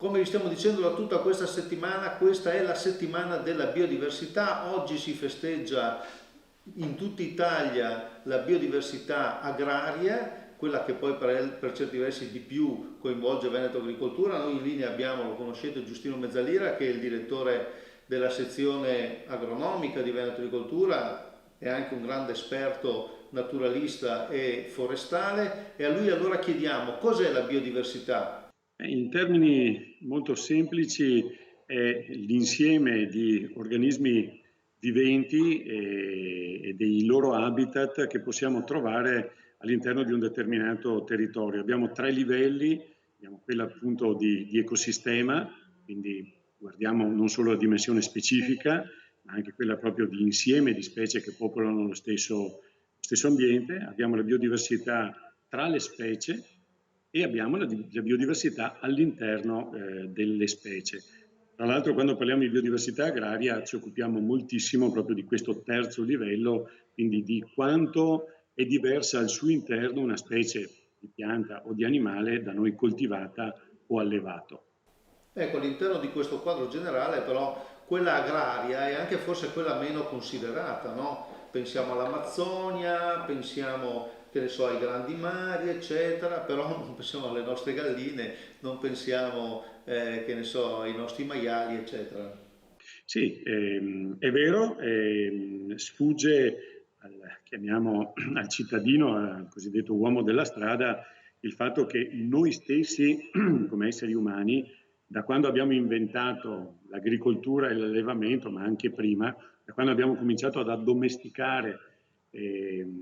Come vi stiamo dicendo da tutta questa settimana, questa è la settimana della biodiversità. Oggi si festeggia in tutta Italia la biodiversità agraria, quella che poi per certi versi di più coinvolge Veneto Agricoltura. Noi in linea abbiamo, lo conoscete, Giustino Mezzalira, che è il direttore della sezione agronomica di Veneto Agricoltura, è anche un grande esperto naturalista e forestale, e a lui allora chiediamo cos'è la biodiversità. In termini molto semplici è l'insieme di organismi viventi e dei loro habitat che possiamo trovare all'interno di un determinato territorio. Abbiamo tre livelli, abbiamo quello appunto di ecosistema, quindi guardiamo non solo la dimensione specifica, ma anche quella proprio di insieme di specie che popolano lo stesso ambiente. Abbiamo la biodiversità tra le specie e abbiamo la biodiversità all'interno delle specie. Tra l'altro, quando parliamo di biodiversità agraria ci occupiamo moltissimo proprio di questo terzo livello, quindi di quanto è diversa al suo interno una specie di pianta o di animale da noi coltivata o allevato. Ecco, all'interno di questo quadro generale però quella agraria è anche forse quella meno considerata, no? Pensiamo all'Amazzonia, pensiamo, che ne so, ai grandi mari, eccetera, però non pensiamo alle nostre galline, non pensiamo, che ne so, ai nostri maiali, eccetera. Sì, è vero, sfugge chiamiamo, al cittadino, al cosiddetto uomo della strada, il fatto che noi stessi, come esseri umani, da quando abbiamo inventato l'agricoltura e l'allevamento, ma anche prima, da quando abbiamo cominciato ad addomesticare,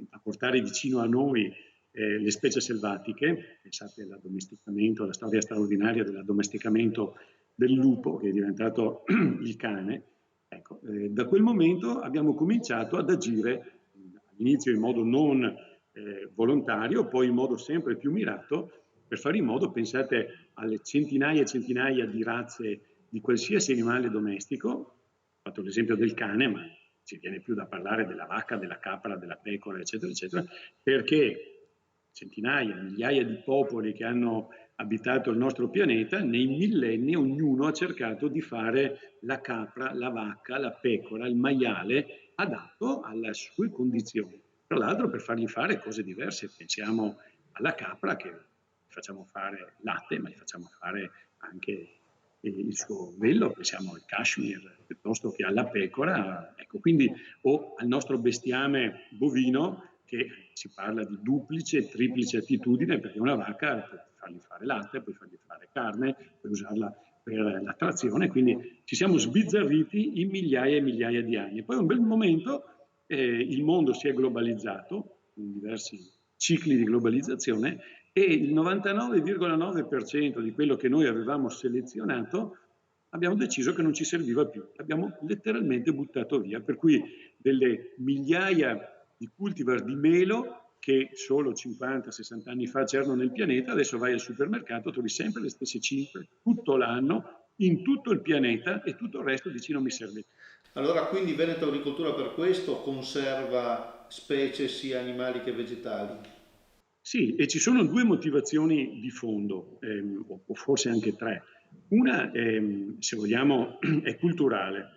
a portare vicino a noi le specie selvatiche, pensate all'addomesticamento, alla storia straordinaria dell'addomesticamento del lupo, che è diventato il cane. Ecco, da quel momento abbiamo cominciato ad agire all'inizio in modo non volontario, poi in modo sempre più mirato, per fare in modo, pensate alle centinaia e centinaia di razze di qualsiasi animale domestico, ho fatto l'esempio del cane, ma ci viene più da parlare della vacca, della capra, della pecora, eccetera, eccetera, perché centinaia, migliaia di popoli che hanno abitato il nostro pianeta, nei millenni ognuno ha cercato di fare la capra, la vacca, la pecora, il maiale adatto alle sue condizioni. Tra l'altro per fargli fare cose diverse, pensiamo alla capra che facciamo fare latte, ma gli facciamo fare anche il suo vello, pensiamo al cashmere, piuttosto che alla pecora, ecco, quindi, o al nostro bestiame bovino, che si parla di duplice e triplice attitudine, perché una vacca puoi fargli fare latte, puoi fargli fare carne, puoi usarla per la trazione, quindi ci siamo sbizzarriti in migliaia e migliaia di anni. Poi un bel momento il mondo si è globalizzato, in diversi cicli di globalizzazione, e il 99,9% di quello che noi avevamo selezionato abbiamo deciso che non ci serviva più, l'abbiamo letteralmente buttato via, per cui delle migliaia di cultivar di melo che solo 50-60 anni fa c'erano nel pianeta, adesso vai al supermercato, trovi sempre le stesse 5 tutto l'anno, in tutto il pianeta, e tutto il resto dici non mi serve più. Allora, quindi Veneto Agricoltura per questo conserva specie sia animali che vegetali. Sì, e ci sono due motivazioni di fondo, o forse anche tre. Una, se vogliamo, è culturale,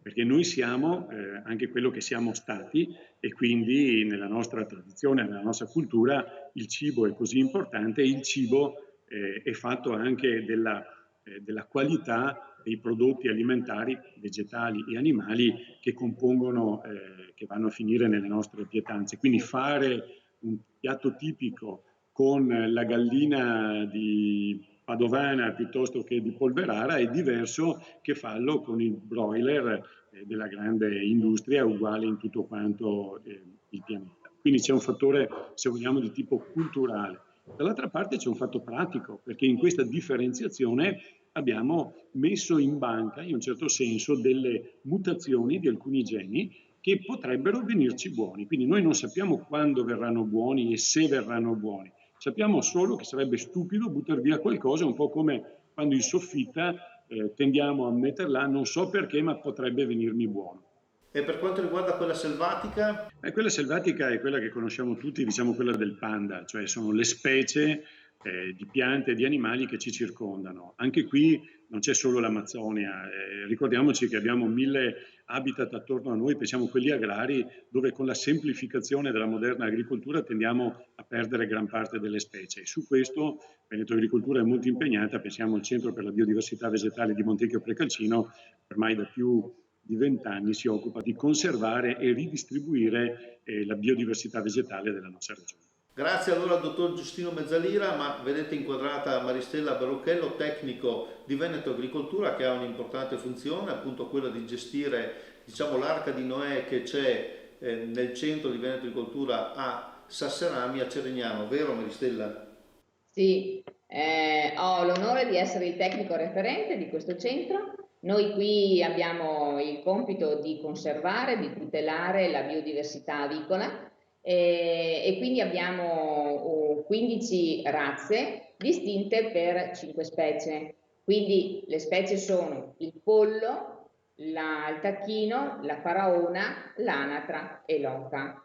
perché noi siamo anche quello che siamo stati, e quindi nella nostra tradizione, nella nostra cultura, il cibo è così importante, e il cibo è fatto anche della qualità dei prodotti alimentari, vegetali e animali che compongono, che vanno a finire nelle nostre pietanze. Quindi fare un piatto tipico con la gallina di Padovana piuttosto che di Polverara è diverso che farlo con il broiler della grande industria uguale in tutto quanto il pianeta. Quindi c'è un fattore, se vogliamo, di tipo culturale. Dall'altra parte c'è un fatto pratico, perché in questa differenziazione abbiamo messo in banca, in un certo senso, delle mutazioni di alcuni geni che potrebbero venirci buoni. Quindi noi non sappiamo quando verranno buoni e se verranno buoni. Sappiamo solo che sarebbe stupido buttare via qualcosa, un po' come quando in soffitta tendiamo a metterla, non so perché, ma potrebbe venirmi buono. E per quanto riguarda quella selvatica, Quella selvatica è quella che conosciamo tutti, diciamo quella del panda, cioè sono le specie di piante e di animali che ci circondano. Anche qui non c'è solo l'Amazzonia, ricordiamoci che abbiamo 1000 habitat attorno a noi, pensiamo quelli agrari, dove con la semplificazione della moderna agricoltura tendiamo a perdere gran parte delle specie. Su questo Veneto Agricoltura è molto impegnata, pensiamo al Centro per la Biodiversità Vegetale di Montecchio Precalcino, ormai da più di 20 anni si occupa di conservare e ridistribuire la biodiversità vegetale della nostra regione. Grazie allora al dottor Giustino Mezzalira, ma vedete inquadrata Maristella Barucchello, tecnico di Veneto Agricoltura, che ha un'importante funzione, appunto quella di gestire, diciamo, l'arca di Noè che c'è nel centro di Veneto Agricoltura a Sasserami, a Ceregnano, vero Maristella? Sì, ho l'onore di essere il tecnico referente di questo centro. Noi qui abbiamo il compito di conservare, di tutelare la biodiversità avicola e quindi abbiamo 15 razze distinte per 5 specie. Quindi le specie sono il pollo, il tacchino, la faraona, l'anatra e l'oca.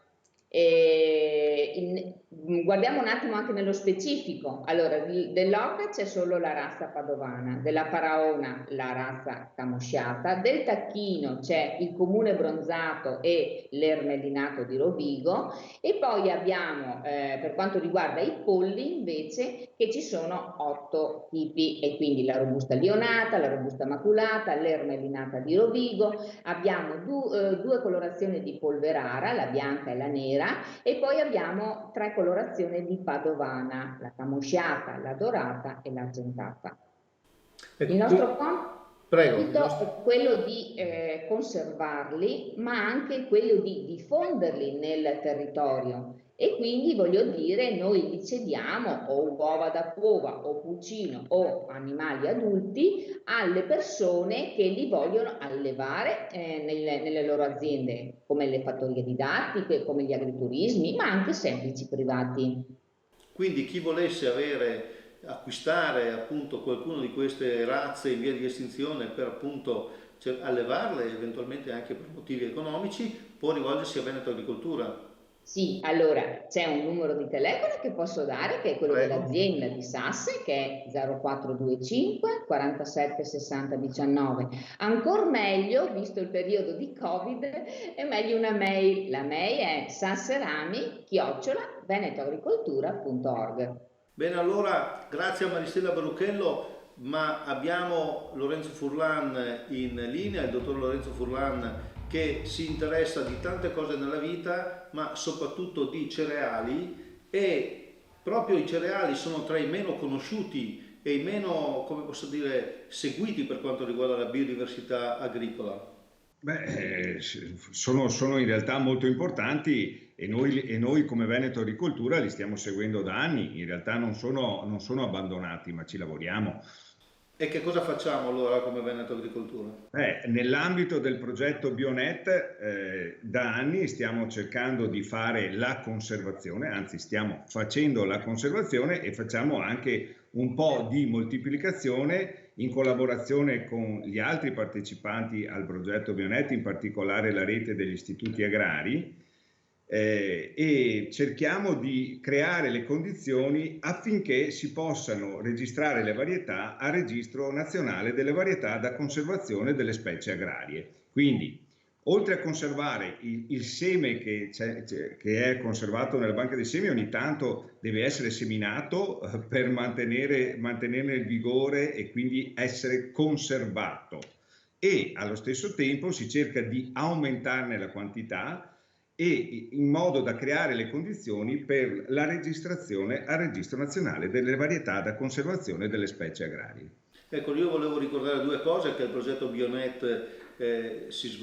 Guardiamo un attimo anche nello specifico. Allora, dell'oca c'è solo la razza padovana, della faraona la razza camosciata, del tacchino c'è il comune bronzato e l'ermelinato di Rovigo, e poi abbiamo per quanto riguarda i polli invece che ci sono 8 tipi, e quindi la robusta lionata, la robusta maculata, l'ermelinata di Rovigo. Abbiamo due colorazioni di polverara, la bianca e la nera, e poi abbiamo 3 colorazioni di padovana, la camosciata, la dorata e l'argentata. Ecco, Il nostro compito è quello di conservarli, ma anche quello di diffonderli nel territorio. E quindi voglio dire, noi li cediamo o uova da cova o pulcino o animali adulti alle persone che li vogliono allevare nelle loro aziende, come le fattorie didattiche, come gli agriturismi, ma anche semplici privati. Quindi chi volesse acquistare appunto qualcuno di queste razze in via di estinzione per appunto allevarle, eventualmente anche per motivi economici, può rivolgersi a Veneto Agricoltura. Sì, allora c'è un numero di telefono che posso dare, che è quello dell'azienda di Sasse, che è 0425 47 60 19. Ancora meglio, visto il periodo di Covid, è meglio una mail. La mail è sasserami@venetoagricoltura.org. Bene, allora grazie a Maristella Barucchello, ma abbiamo Lorenzo Furlan in linea, il dottor Lorenzo Furlan, che si interessa di tante cose nella vita, ma soprattutto di cereali, e proprio i cereali sono tra i meno conosciuti e i meno, come posso dire, seguiti per quanto riguarda la biodiversità agricola. Beh, sono in realtà molto importanti e noi come Veneto Agricoltura li stiamo seguendo da anni. In realtà non sono abbandonati, ma ci lavoriamo. E che cosa facciamo allora come Veneto Agricoltura? Nell'ambito del progetto Bionet, da anni stiamo cercando di fare la conservazione, anzi stiamo facendo la conservazione e facciamo anche un po' di moltiplicazione in collaborazione con gli altri partecipanti al progetto Bionet, in particolare la rete degli istituti agrari, e cerchiamo di creare le condizioni affinché si possano registrare le varietà al registro nazionale delle varietà da conservazione delle specie agrarie. Quindi, oltre a conservare il seme che è conservato nella banca dei semi, ogni tanto deve essere seminato per mantenerne il vigore e quindi essere conservato, e allo stesso tempo si cerca di aumentarne la quantità e in modo da creare le condizioni per la registrazione al Registro Nazionale delle varietà da conservazione delle specie agrarie. Ecco, io volevo ricordare 2 cose: che il progetto Bionet si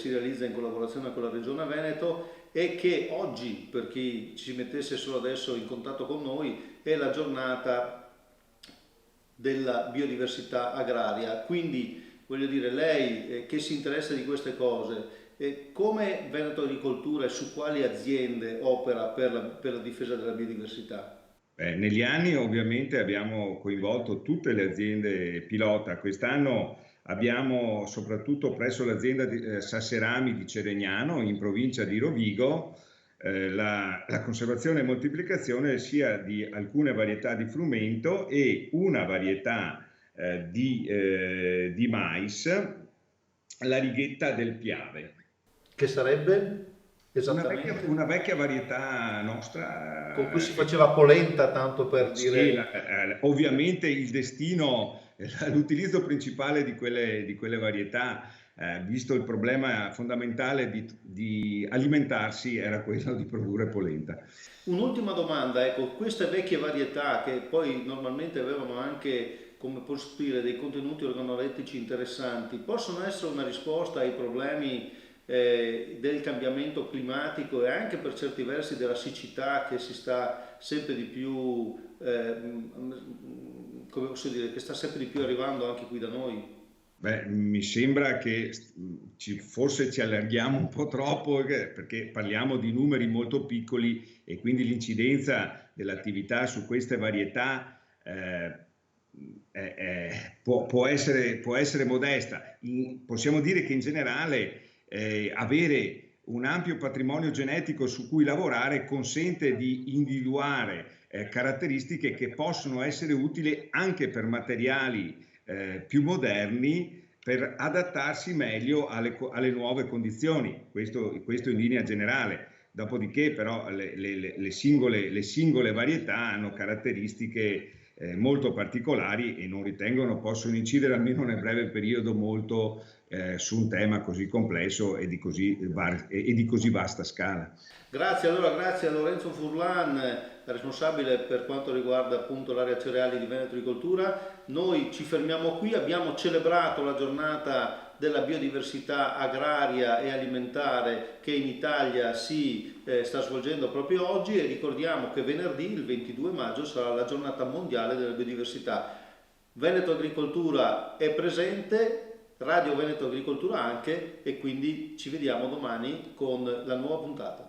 realizza in collaborazione con la Regione Veneto, e che oggi, per chi ci mettesse solo adesso in contatto con noi, è la giornata della biodiversità agraria. Quindi, voglio dire, lei che si interessa di queste cose, come Veneto Agricoltura e su quali aziende opera per la difesa della biodiversità? Negli anni ovviamente abbiamo coinvolto tutte le aziende pilota. Quest'anno abbiamo soprattutto presso l'azienda Sasserami di Ceregnano, in provincia di Rovigo, la conservazione e moltiplicazione sia di alcune varietà di frumento e una varietà di mais, la righetta del Piave. Che sarebbe esattamente? Una vecchia varietà nostra. Con cui si faceva polenta, tanto per Sì, dire. ovviamente il destino, l'utilizzo principale di quelle varietà, visto il problema fondamentale di alimentarsi, era quello di produrre polenta. Un'ultima domanda, ecco, queste vecchie varietà che poi normalmente avevano anche, come posso dire, dei contenuti organolettici interessanti, possono essere una risposta ai problemi del cambiamento climatico e anche per certi versi della siccità che si sta sempre di più, come posso dire, che sta sempre di più arrivando anche qui da noi? Beh, mi sembra che forse ci allarghiamo un po' troppo perché parliamo di numeri molto piccoli e quindi l'incidenza dell'attività su queste varietà può essere modesta. Possiamo dire che in generale avere un ampio patrimonio genetico su cui lavorare consente di individuare caratteristiche che possono essere utili anche per materiali più moderni per adattarsi meglio alle nuove condizioni, questo in linea generale. Dopodiché però le singole varietà hanno caratteristiche molto particolari e non ritengono possono incidere almeno nel breve periodo molto su un tema così complesso e di così vasta scala. Grazie, allora grazie a Lorenzo Furlan, responsabile per quanto riguarda appunto l'area cereali di Veneto Agricoltura. Noi ci fermiamo qui, abbiamo celebrato la giornata della biodiversità agraria e alimentare che in Italia si sta svolgendo proprio oggi e ricordiamo che venerdì, il 22 maggio, sarà la giornata mondiale della biodiversità. Veneto Agricoltura è presente, Radio Veneto Agricoltura anche, e quindi ci vediamo domani con la nuova puntata.